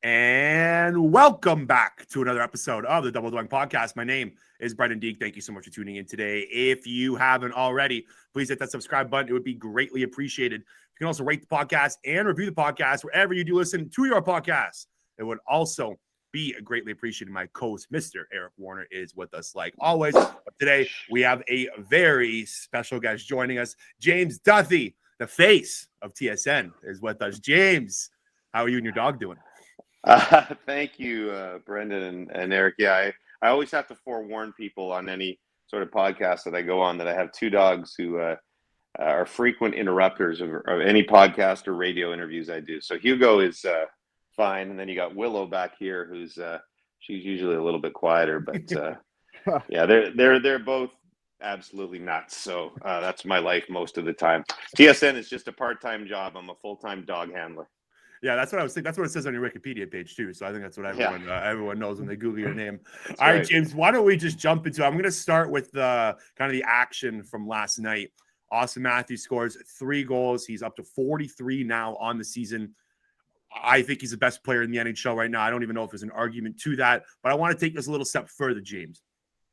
And welcome back to another episode of the Double Doink Podcast. My name is Brendan Deek. Thank you so much for tuning in today. If you haven't already, please hit that subscribe button. It would be greatly appreciated. You can also rate the podcast and review the podcast wherever you do listen to your podcast. It would also be greatly appreciated. My co-host, Mr. Eric Warner, is with us like always. But today, we have a very special guest joining us. James Duthie, the face of TSN, is with us. James, how are you and your dog doing? Thank you, Brendan and Eric. Yeah, I always have to forewarn people on any sort of podcast that I go on that I have two dogs who are frequent interrupters of any podcast or radio interviews I do. So Hugo is fine, and then you got Willow back here, who's she's usually a little bit quieter, but yeah, they're both absolutely nuts. So that's my life most of the time. TSN is just a part-time job. I'm a full-time dog handler. Yeah, that's what I was thinking. That's what it says on your Wikipedia page too. So I think that's what everyone knows when they Google your name. That's All right, right. James, why don't we just jump into it? I'm going to start with the kind of the action from last night. Auston Matthews scores 3 goals. He's up to 43 now on the season. I think he's the best player in the NHL right now. I don't even know if there's an argument to that, but I want to take this a little step further, James.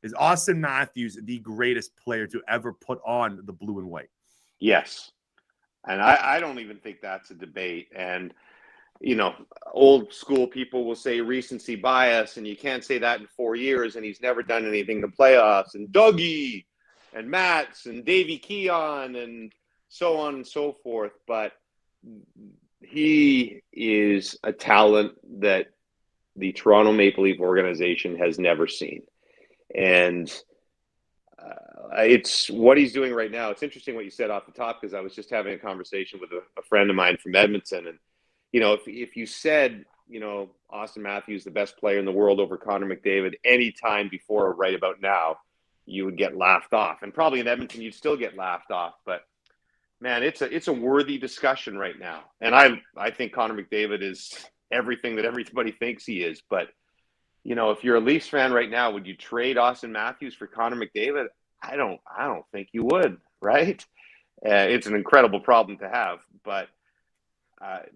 Is Auston Matthews the greatest player to ever put on the blue and white? Yes. And I don't even think that's a debate. And you know, old school people will say recency bias, and you can't say that in 4 years, and he's never done anything in the playoffs, and Dougie, and Mats, and Davey Keon, and so on and so forth. But he is a talent that the Toronto Maple Leaf organization has never seen. And it's what he's doing right now. It's interesting what you said off the top, because I was just having a conversation with a friend of mine from Edmonton, and you know, if you said, you know, Auston Matthews, the best player in the world over Connor McDavid any time before or right about now, you would get laughed off. And probably in Edmonton, you'd still get laughed off. But, man, it's a worthy discussion right now. And I think Connor McDavid is everything that everybody thinks he is. But, you know, if you're a Leafs fan right now, would you trade Auston Matthews for Connor McDavid? I don't think you would, right? It's an incredible problem to have. But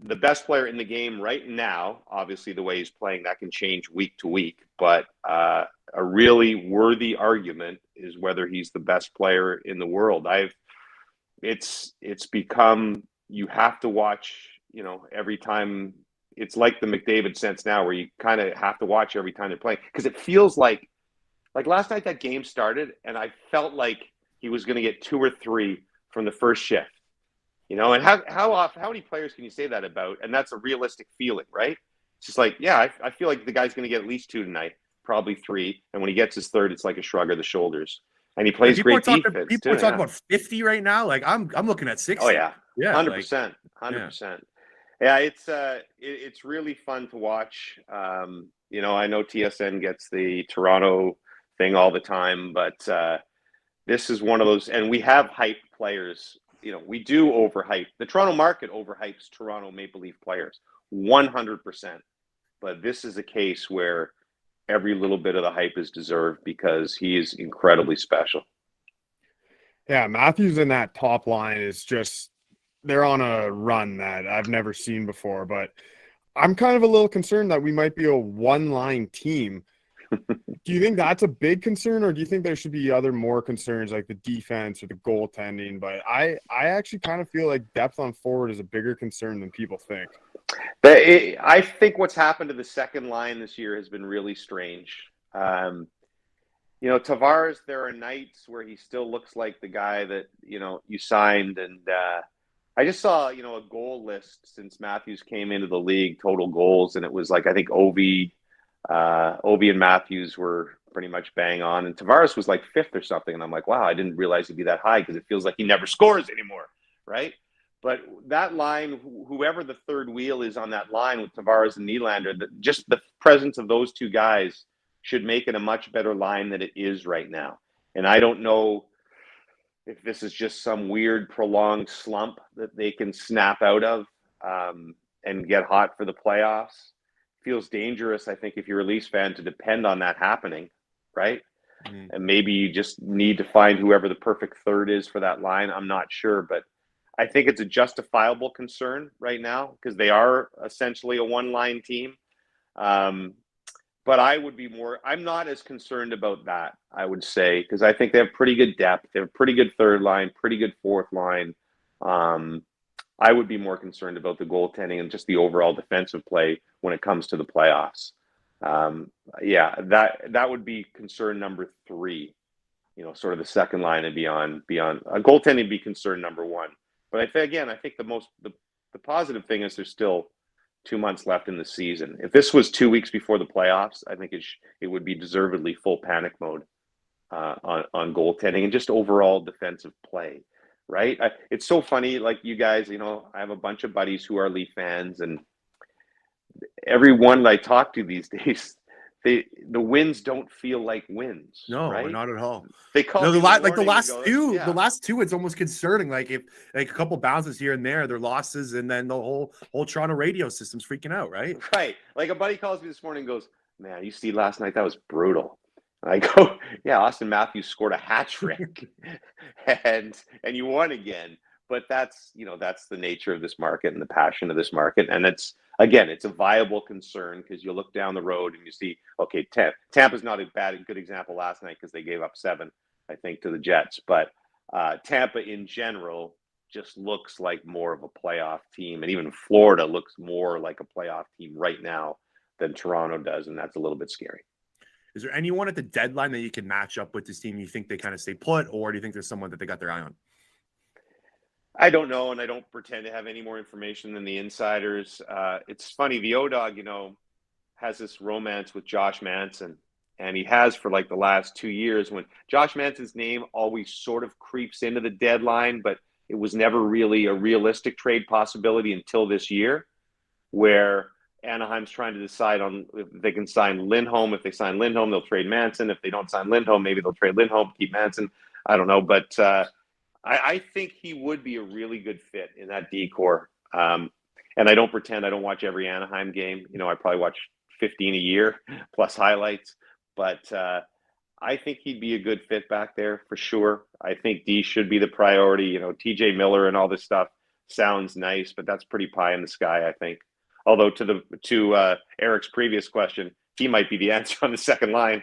the best player in the game right now, obviously the way he's playing, that can change week to week, but a really worthy argument is whether he's the best player in the world. It's become, you have to watch, you know, every time. It's like the McDavid sense now, where you kind of have to watch every time they're playing, because it feels like last night that game started and I felt like he was going to get 2 or 3 from the first shift. You know, and how many players can you say that about? And that's a realistic feeling, right? It's just like, yeah, I feel like the guy's going to get at least 2 tonight, probably 3. And when he gets his 3rd, it's like a shrug of the shoulders. And he plays great defense. People are talking about 50 right now. Like I'm looking at 60. Oh yeah, yeah, 100%, 100%. Yeah, it's really fun to watch. You know, I know TSN gets the Toronto thing all the time, but this is one of those, and we have hyped players. You know, we do overhype. The Toronto market overhypes Toronto Maple Leaf players 100%. But this is a case where every little bit of the hype is deserved, because he is incredibly special. Yeah, Matthews in that top line is just, they're on a run that I've never seen before. But I'm kind of a little concerned that we might be a one-line team. Do you think that's a big concern, or do you think there should be other more concerns like the defense or the goaltending? But I actually kind of feel like depth on forward is a bigger concern than people think. I think what's happened to the second line this year has been really strange. You know, Tavares, there are nights where he still looks like the guy that, you know, you signed. And I just saw, you know, a goal list since Matthews came into the league, total goals. And it was like, I think Ovi and Matthews were pretty much bang on, and Tavares was like 5th or something. And I'm like, wow, I didn't realize he'd be that high, because it feels like he never scores anymore, right? But that line, whoever the third wheel is on that line with Tavares and Nylander, just the presence of those two guys should make it a much better line than it is right now. And I don't know if this is just some weird prolonged slump that they can snap out of and get hot for the playoffs. Feels dangerous, I think, if you're a Leafs fan, to depend on that happening, right? And maybe you just need to find whoever the perfect third is for that line. I'm not sure, but I think it's a justifiable concern right now, because they are essentially a one-line team. But I'm not as concerned about that, I would say, because I think they have pretty good depth. They have pretty good third line, pretty good fourth line. I would be more concerned about the goaltending and just the overall defensive play when it comes to the playoffs. That would be concern number 3. Sort of the second line and beyond. Goaltending would be concern number 1. But I think the positive thing is there's still 2 months left in the season. If this was 2 weeks before the playoffs, I think it would be deservedly full panic mode on goaltending and just overall defensive play. Right? It's so funny, like you guys, I have a bunch of buddies who are Leaf fans, and everyone that I talk to these days, the wins don't feel like wins. No, right? not at all. They call No, me the last two, it's almost concerning. Like if a couple bounces here and there, they're losses, and then the whole Toronto radio system's freaking out, right? Right. Like a buddy calls me this morning and goes, "Man, you see last night, that was brutal." I go, "Yeah, Auston Matthews scored a hat trick and you won again." But that's the nature of this market and the passion of this market. And it's a viable concern because you look down the road and you see, okay, Tampa's not a good example last night because they gave up 7, I think, to the Jets. But Tampa in general just looks like more of a playoff team. And even Florida looks more like a playoff team right now than Toronto does. And that's a little bit scary. Is there anyone at the deadline that you can match up with this team? You think they kind of stay put, or do you think there's someone that they got their eye on? I don't know, and I don't pretend to have any more information than the insiders. It's funny, the O-Dog, has this romance with Josh Manson, and he has for like the last 2 years, when Josh Manson's name always sort of creeps into the deadline, but it was never really a realistic trade possibility until this year, where Anaheim's trying to decide on if they can sign Lindholm. If they sign Lindholm, they'll trade Manson. If they don't sign Lindholm, maybe they'll trade Lindholm, keep Manson. I don't know, but I think he would be a really good fit in that decor. And I don't pretend I don't watch every Anaheim game. I probably watch 15 a year plus highlights. But I think he'd be a good fit back there for sure. I think D should be the priority. TJ Miller and all this stuff sounds nice, but that's pretty pie in the sky, I think. Although to Eric's previous question, he might be the answer on the second line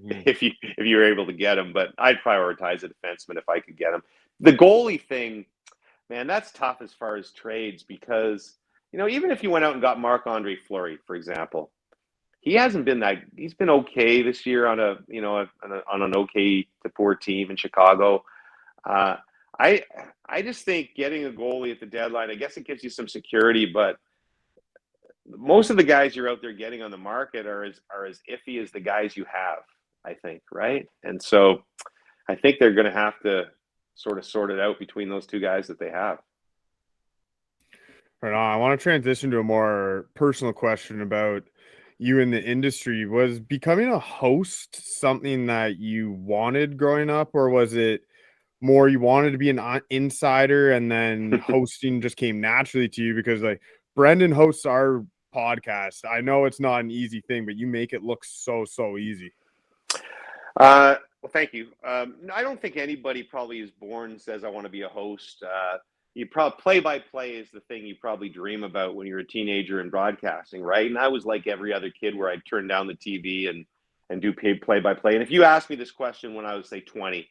if you were able to get him. But I'd prioritize a defenseman if I could get him. The goalie thing, man, that's tough as far as trades because, even if you went out and got Marc-Andre Fleury, for example, he's been okay this year on an okay to poor team in Chicago. I just think getting a goalie at the deadline, I guess it gives you some security, but most of the guys you're out there getting on the market are as iffy as the guys you have, I think, right? And so I think they're going to have to sort of sort it out between those two guys that they have. Right on. I want to transition to a more personal question about you in the industry. Was becoming a host something that you wanted growing up, or was it more you wanted to be an insider and then hosting just came naturally to you? Because like Brendan hosts our podcast. I know it's not an easy thing, but you make it look so easy. Well, thank you. I don't think anybody probably is born says I want to be a host. You probably play-by-play is the thing you probably dream about when you're a teenager in broadcasting, right? And I was like every other kid where I'd turn down the TV and do play-by-play. And if you asked me this question when I was, say, 20,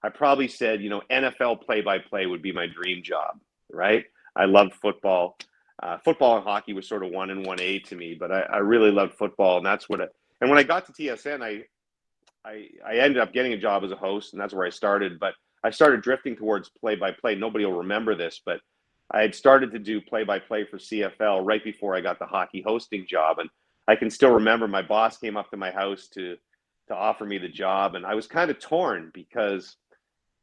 I probably said, NFL play-by-play would be my dream job, right? I loved football. Football and hockey was sort of 1 and 1A to me, but I really loved football, and that's and when I got to TSN, I ended up getting a job as a host, and that's where I started. But I started drifting towards play-by-play. Nobody will remember this, but I had started to do play-by-play for CFL right before I got the hockey hosting job, and I can still remember my boss came up to my house to offer me the job, and I was kind of torn because,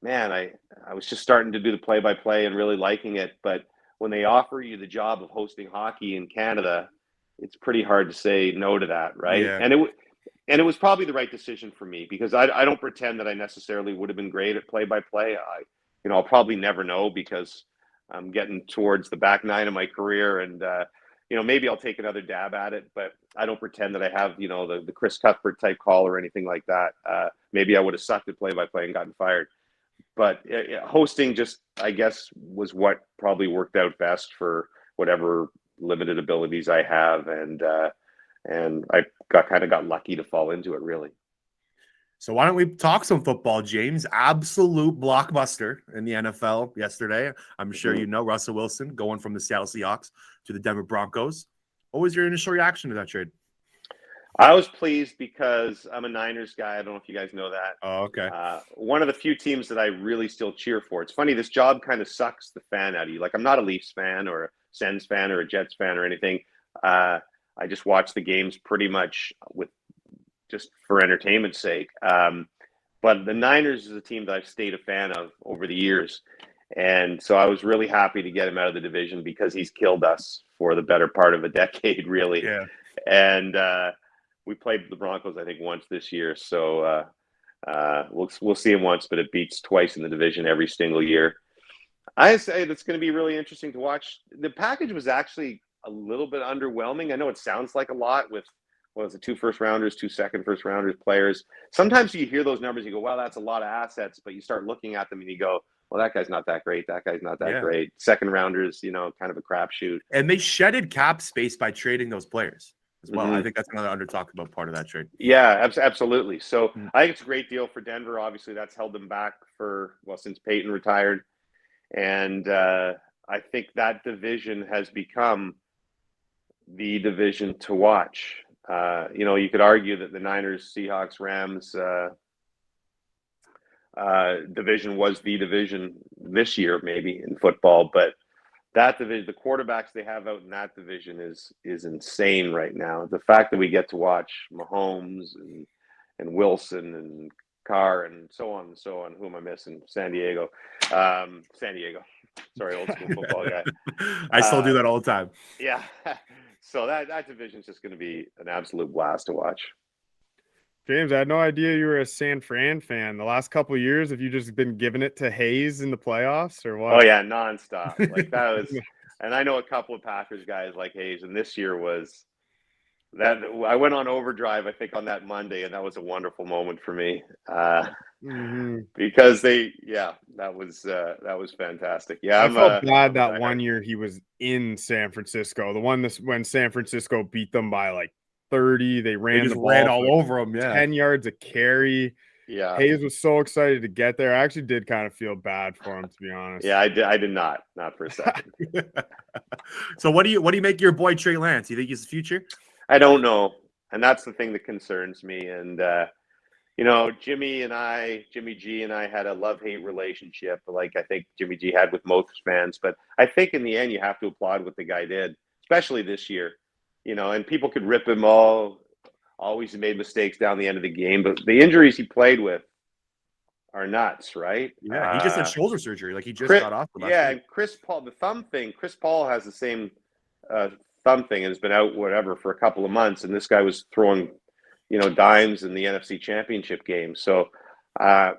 man, I was just starting to do the play-by-play and really liking it, but when they offer you the job of hosting hockey in Canada, it's pretty hard to say no to that, right? Yeah. And it was probably the right decision for me because I don't pretend that I necessarily would have been great at play-by-play. I'll probably never know because I'm getting towards the back nine of my career, and maybe I'll take another dab at it. But I don't pretend that I have the Chris Cuthbert type call or anything like that. Maybe I would have sucked at play-by-play and gotten fired. But hosting just, I guess, was what probably worked out best for whatever limited abilities I have. And and I got lucky to fall into it, really. So why don't we talk some football, James? Absolute blockbuster in the NFL yesterday. I'm sure you know Russell Wilson going from the Seattle Seahawks to the Denver Broncos. What was your initial reaction to that trade? I was pleased because I'm a Niners guy. I don't know if you guys know that. Oh, okay. One of the few teams that I really still cheer for. It's funny, this job kind of sucks the fan out of you. Like, I'm not a Leafs fan or a Sens fan or a Jets fan or anything. I just watch the games pretty much just for entertainment's sake. But the Niners is a team that I've stayed a fan of over the years. And so I was really happy to get him out of the division because he's killed us for the better part of a decade, really. Yeah. And we played the Broncos, I think, once this year. So we'll see him once, but it beats twice in the division every single year. I say that's going to be really interesting to watch. The package was actually a little bit underwhelming. I know it sounds like a lot with, 2 first-rounders, 2 second first-rounders, players. Sometimes you hear those numbers, you go, well, that's a lot of assets, but you start looking at them and you go, well, that guy's not that great. That guy's not that great. Second-rounders, kind of a crapshoot. And they shedded cap space by trading those players as well. I think that's another under-talked about part of that trade. Yeah, absolutely. So I think it's a great deal for Denver. Obviously, that's held them back since Peyton retired. And I think that division has become the division to watch. You could argue that the Niners, Seahawks, Rams division was the division this year, maybe in football, but that division, the quarterbacks they have out in that division is insane right now. The fact that we get to watch Mahomes and Wilson and Carr and so on and so on. Who am I missing? San Diego. Sorry, old school football guy. I still do that all the time. Yeah. So that division is just going to be an absolute blast to watch. James, I had no idea you were a San Fran fan. The last couple of years, have you just been giving it to Hayes in the playoffs or what? Oh, yeah, nonstop. Like that was – and I know a couple of Packers guys like Hayes, and this year was that – I went on overdrive, I think, on that Monday, and that was a wonderful moment for me because that was fantastic. Yeah, I felt bad that one year he was in San Francisco. The one when San Francisco beat them by like 30, they ran all over him. 10 yards a carry. Yeah, Hayes was so excited to get there. I actually did kind of feel bad for him, to be honest. Yeah, I did not for a second. So what do you make your boy Trey Lance? You think he's the future? I don't know, and that's the thing that concerns me. And Jimmy G and I had a love-hate relationship, like I think Jimmy G had with most fans. But I think in the end, you have to applaud what the guy did, especially this year. And people could rip him always made mistakes down the end of the game, but the injuries he played with are nuts, right? Yeah, he just had shoulder surgery. Like he just got off. And Chris Paul, the thumb thing. Chris Paul has the same thumb thing and has been out for a couple of months. And this guy was throwing, dimes in the NFC Championship game. So I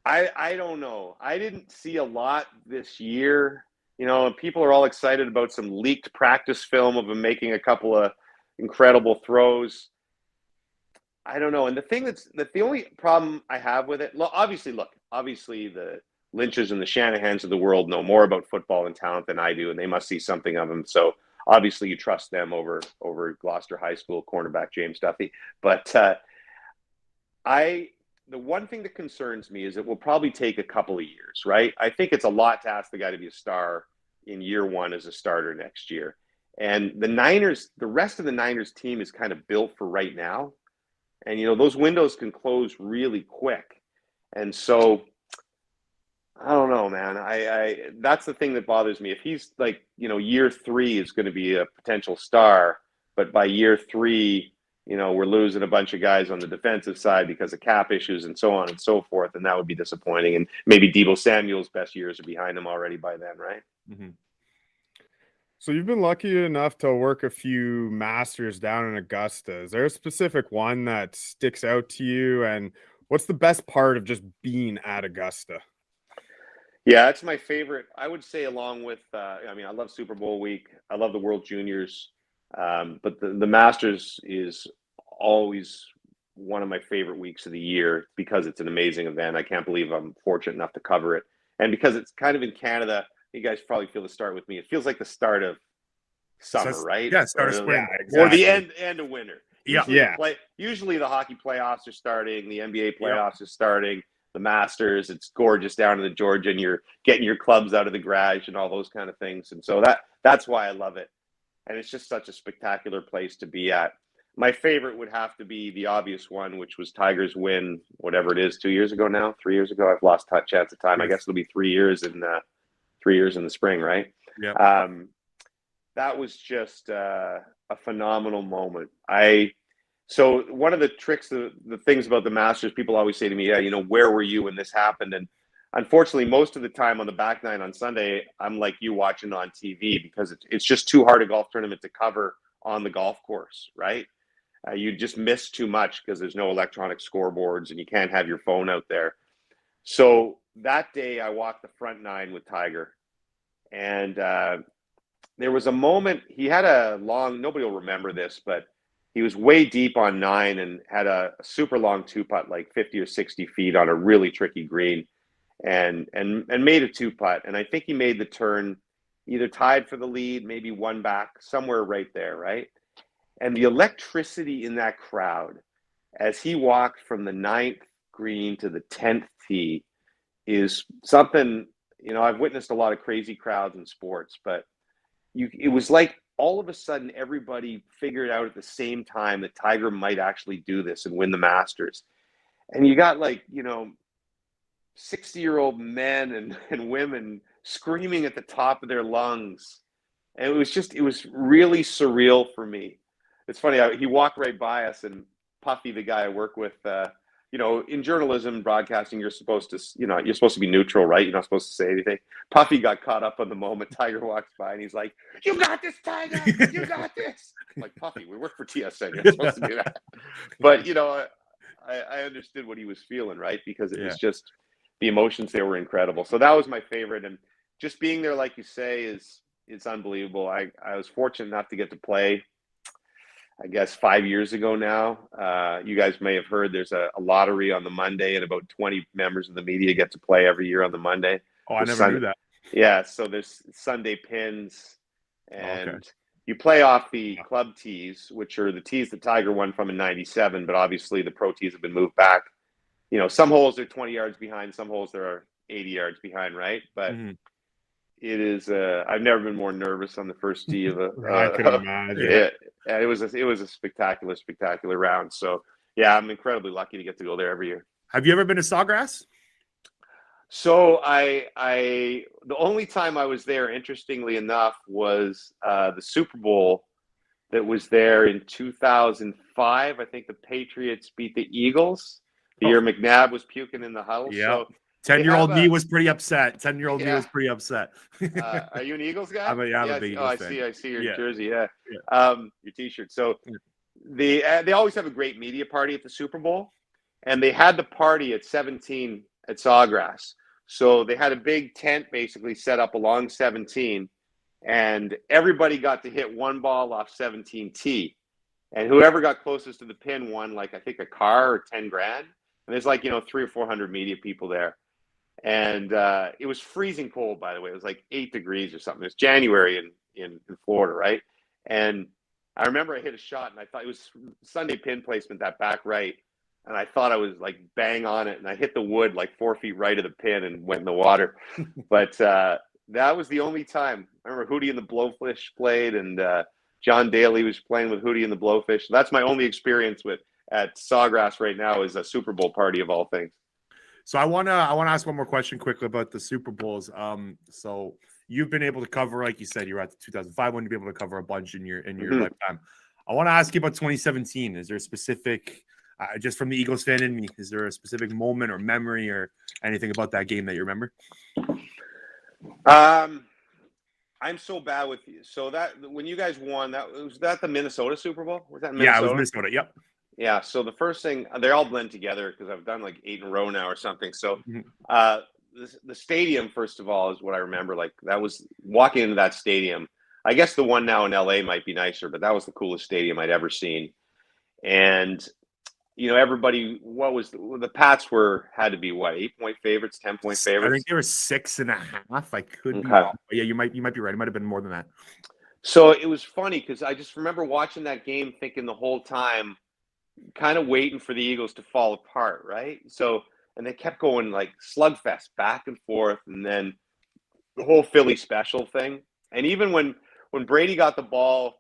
don't know. I didn't see a lot this year. And people are all excited about some leaked practice film of him making a couple of incredible throws. I don't know. And the thing that's the only problem I have with it, obviously the Lynches and the Shanahans of the world know more about football and talent than I do, and they must see something of him. So obviously you trust them over Gloucester High School cornerback James Duthie. But the one thing that concerns me is it will probably take a couple of years, right? I think it's a lot to ask the guy to be a star in year one as a starter next year. And the rest of the Niners team is kind of built for right now. And, those windows can close really quick. And so, I don't know, man. I that's the thing that bothers me. If he's like, year 3 is going to be a potential star, but by year 3, we're losing a bunch of guys on the defensive side because of cap issues and so on and so forth. And that would be disappointing. And maybe Deebo Samuel's best years are behind him already by then, right? Mm-hmm. So you've been lucky enough to work a few Masters down in Augusta. Is there a specific one that sticks out to you? And what's the best part of just being at Augusta? Yeah, it's my favorite. I would say along with, I love Super Bowl week. I love the World Juniors. But the Masters is always one of my favorite weeks of the year because it's an amazing event. I can't believe I'm fortunate enough to cover it. And because it's kind of in Canada, you guys probably feel the start with me. It feels like the start of summer, So right? Yeah, start of spring. Or the end of winter. Yeah. Usually the hockey playoffs are starting, the NBA Yep. playoffs are starting, the Masters, it's gorgeous down in the Georgia, and you're getting your clubs out of the garage and all those kind of things. And so that's why I love it. And it's just such a spectacular place to be at. My favorite would have to be the obvious one, which was Tigers win, whatever it is, 2 years ago now, 3 years ago. I've lost chance of time. I guess it'll be 3 years in 3 years in the spring, right? Yeah. That was just a phenomenal moment. So one of the tricks, the things about the Masters, people always say to me, yeah, where were you when this happened? And unfortunately, most of the time on the back nine on Sunday, I'm like you watching on TV because it's just too hard a golf tournament to cover on the golf course, right? You just miss too much because there's no electronic scoreboards and you can't have your phone out there. So that day I walked the front nine with Tiger, and there was a moment, he had a long, nobody will remember this, but he was way deep on 9 and had a super long 2-putt, like 50 or 60 feet on a really tricky green, and made a 2-putt. And I think he made the turn, either tied for the lead, maybe one back, somewhere right there, right? And the electricity in that crowd as he walked from the 9th green to the 10th tee is something, I've witnessed a lot of crazy crowds in sports, but it was like all of a sudden everybody figured out at the same time that Tiger might actually do this and win the Masters. And you got 60-year-old men and women screaming at the top of their lungs. And it was really surreal for me. It's funny, he walked right by us, and Puffy, the guy I work with, in journalism, broadcasting, you're supposed to be neutral, right? You're not supposed to say anything. Puffy got caught up on the moment. Tiger walks by and he's like, "You got this, Tiger! You got this!" I'm like, Puffy, we work for TSN. You're not supposed to do that. But, I understood what he was feeling, right? Because it was just, the emotions there were incredible. So that was my favorite. And just being there, like you say, it's unbelievable. I was fortunate enough to get to play, I guess, 5 years ago now. You guys may have heard there's a lottery on the Monday, and about 20 members of the media get to play every year on the Monday. Oh, I never knew that. Yeah, so there's Sunday pins, and you play off the club tees, which are the tees that Tiger won from in '97, but obviously the pro tees have been moved back. Some holes they're 20 yards behind, some holes they're 80 yards behind, right? But it is. I've never been more nervous on the first tee of a. I can imagine. It was a spectacular round. So yeah, I'm incredibly lucky to get to go there every year. Have you ever been to Sawgrass? So the only time I was there, interestingly enough, was the Super Bowl that was there in 2005. I think the Patriots beat the Eagles. The year McNabb was puking in the huddle. Yeah. So 10-year-old me was pretty upset. 10-year-old me was pretty upset. Are you an Eagles guy? I'm a big Eagles fan. I see your jersey. Yeah. Your T-shirt. So they always have a great media party at the Super Bowl, and they had the party at 17 at Sawgrass. So they had a big tent basically set up along 17, and everybody got to hit one ball off 17T, and whoever got closest to the pin won, I think a car or 10 grand. And there's 300 or 400 media people there. And it was freezing cold, by the way. It was 8 degrees or something. It's January in Florida, right? And I remember I hit a shot, and I thought it was Sunday pin placement, that back right. And I thought I was bang on it. And I hit the wood 4 feet right of the pin and went in the water. But that was the only time. I remember Hootie and the Blowfish played, and John Daly was playing with Hootie and the Blowfish. That's my only experience at Sawgrass right now, is a Super Bowl party of all things. So I wanna ask one more question quickly about the Super Bowls. So you've been able to cover, like you said, you're at the 2005 one. You've been able to cover a bunch in your lifetime. I want to ask you about 2017. Is there a specific, just from the Eagles fan in me, is there a specific moment or memory or anything about that game that you remember? I'm so bad with you. So that when you guys won, was that the Minnesota Super Bowl? Was that Minnesota? Yeah, it was Minnesota. Yep. Yeah. So the first thing, they all blend together because I've done 8 in a row now or something. So the stadium, first of all, is what I remember. That was walking into that stadium. I guess the one now in LA might be nicer, but that was the coolest stadium I'd ever seen. And everybody, the Pats had to be 8-point favorites, 10-point favorites. I think they were 6.5. I could be wrong. Yeah, you might be right. It might have been more than that. So it was funny because I just remember watching that game thinking the whole time, kind of waiting for the Eagles to fall apart, right? So, and they kept going like slugfest back and forth, and then the whole Philly special thing. And even when Brady got the ball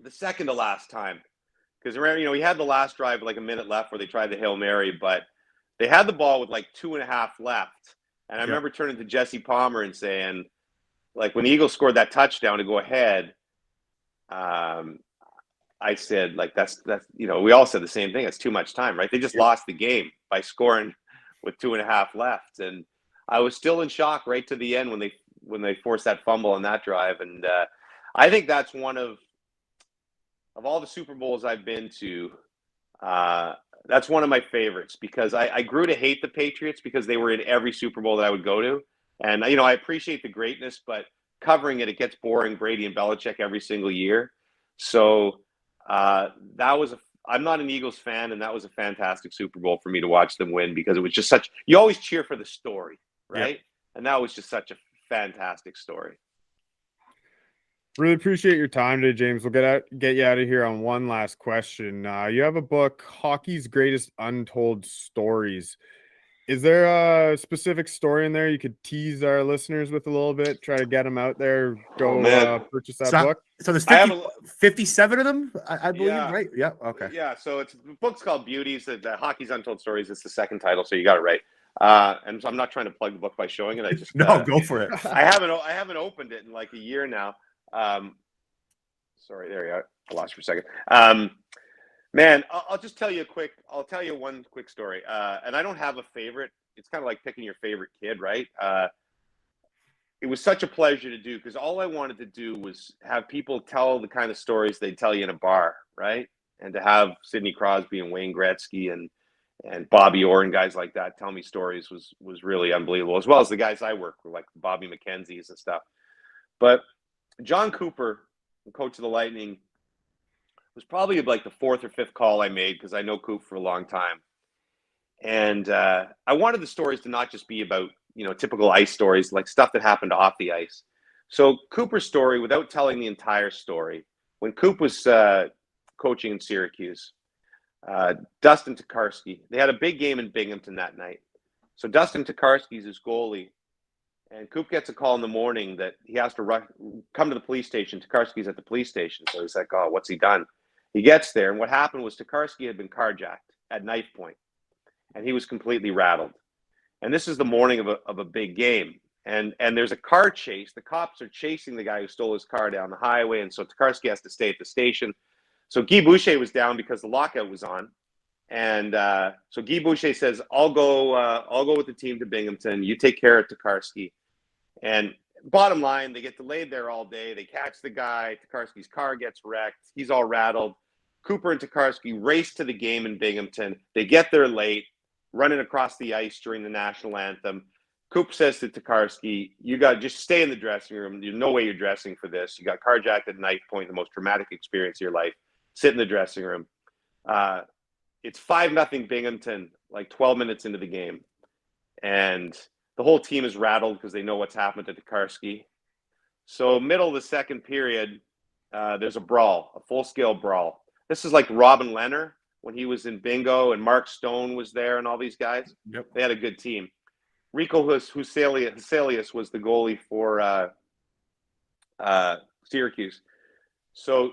the second to last time, because remember, he had the last drive like a minute left where they tried the Hail Mary, but they had the ball with like 2.5 left. And I remember turning to Jesse Palmer and saying, like, when the Eagles scored that touchdown to go ahead, I said, like, that's we all said the same thing. It's too much time, right? They just lost the game by scoring with 2.5 left. And I was still in shock right to the end when they forced that fumble on that drive. And I think that's one of all the Super Bowls I've been to, that's one of my favorites because I grew to hate the Patriots because they were in every Super Bowl that I would go to. And, I appreciate the greatness, but covering it gets boring, Brady and Belichick every single year. So I'm not an Eagles fan, and that was a fantastic Super Bowl for me to watch them win because it was just you always cheer for the story, right? Yep. And that was just such a fantastic story. Really appreciate your time today, James. We'll get you out of here on one last question. You have a book, Hockey's Greatest Untold Stories. Is there a specific story in there you could tease our listeners with a little bit? Try to get them out there, purchase that book? So there's 57 of them, I believe, right? Yeah, okay. Yeah, so the book's called Beauties, the Hockey's Untold Stories. It's the second title, so you got it right. And so I'm not trying to plug the book by showing it. I just no, go for it. I haven't opened it in like a year now. Sorry, there you are. I lost you for a second. Man, I'll just tell you one quick story. And I don't have a favorite. It's kind of like picking your favorite kid, right? It was such a pleasure to do because all I wanted to do was have people tell the kind of stories they'd tell you in a bar, right? And to have Sidney Crosby and Wayne Gretzky and Bobby Orr and guys like that tell me stories was really unbelievable, as well as the guys I work with, like Bobby McKenzie's and stuff. But John Cooper, coach of the Lightning, was probably like the fourth or fifth call I made because I know Coop for a long time. And I wanted the stories to not just be about, typical ice stories, like stuff that happened off the ice. So Cooper's story, without telling the entire story, when Coop was coaching in Syracuse, Dustin Tokarski, they had a big game in Binghamton that night. So Dustin Tokarski's his goalie. And Coop gets a call in the morning that he has to come to the police station. Tokarski's at the police station. So he's like, oh, what's he done? He gets there. And what happened was Tokarski had been carjacked at knife point. And he was completely rattled. And this is the morning of a big game. And there's a car chase. The cops are chasing the guy who stole his car down the highway. And so Tokarski has to stay at the station. So Guy Boucher was down because the lockout was on. And so Guy Boucher says, I'll go with the team to Binghamton. You take care of Tokarski. And bottom line, they get delayed there all day. They catch the guy. Tokarski's car gets wrecked. He's all rattled. Cooper and Tokarski race to the game in Binghamton. They get there late, running across the ice during the national anthem. Coop says to Tokarski, you got to just stay in the dressing room. There's no way you're dressing for this. You got carjacked at knife point, the most traumatic experience of your life. Sit in the dressing room. It's 5-0 Binghamton, like 12 minutes into the game. And the whole team is rattled because they know what's happened to Tokarski. So middle of the second period, there's a brawl, a full-scale brawl. This is like Robin Leonard when he was in Bingo, and Mark Stone was there and all these guys. Yep. They had a good team. Rico Huselius was the goalie for Syracuse. So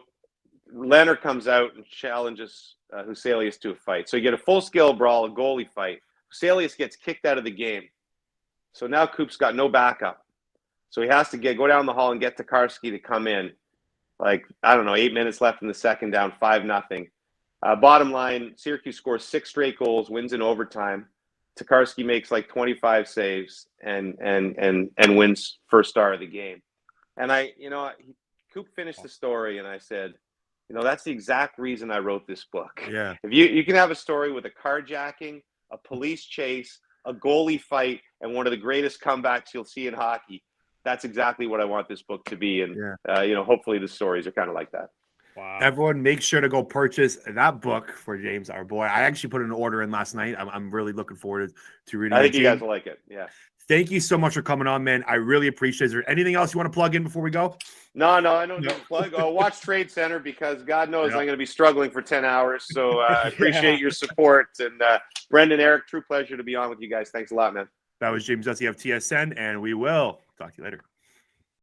Leonard comes out and challenges Huselius to a fight. So you get a full-scale brawl, a goalie fight. Huselius gets kicked out of the game. So now Coop's got no backup. So he has to go down the hall and get Tokarski to come in. Like, 8 minutes left in the second, down 5-0. Bottom line, Syracuse scores 6 straight goals, wins in overtime. Tokarski makes like 25 saves and wins first star of the game. And Coop finished the story, and I said, that's the exact reason I wrote this book. Yeah. If you can have a story with a carjacking, a police chase, a goalie fight, and one of the greatest comebacks you'll see in hockey, that's exactly what I want this book to be. And, hopefully the stories are kind of like that. Wow. Everyone, make sure to go purchase that book for James, our boy. I actually put an order in last night. I'm really looking forward to reading it. I think you guys will like it. Yeah. Thank you so much for coming on, man. I really appreciate it. Is there anything else you want to plug in before we go? No, I don't need to plug. Oh, watch Trade Center because God knows I'm going to be struggling for 10 hours. So I appreciate your support. And Brendan, Eric, true pleasure to be on with you guys. Thanks a lot, man. That was James Duthie of TSN, and we will talk to you later.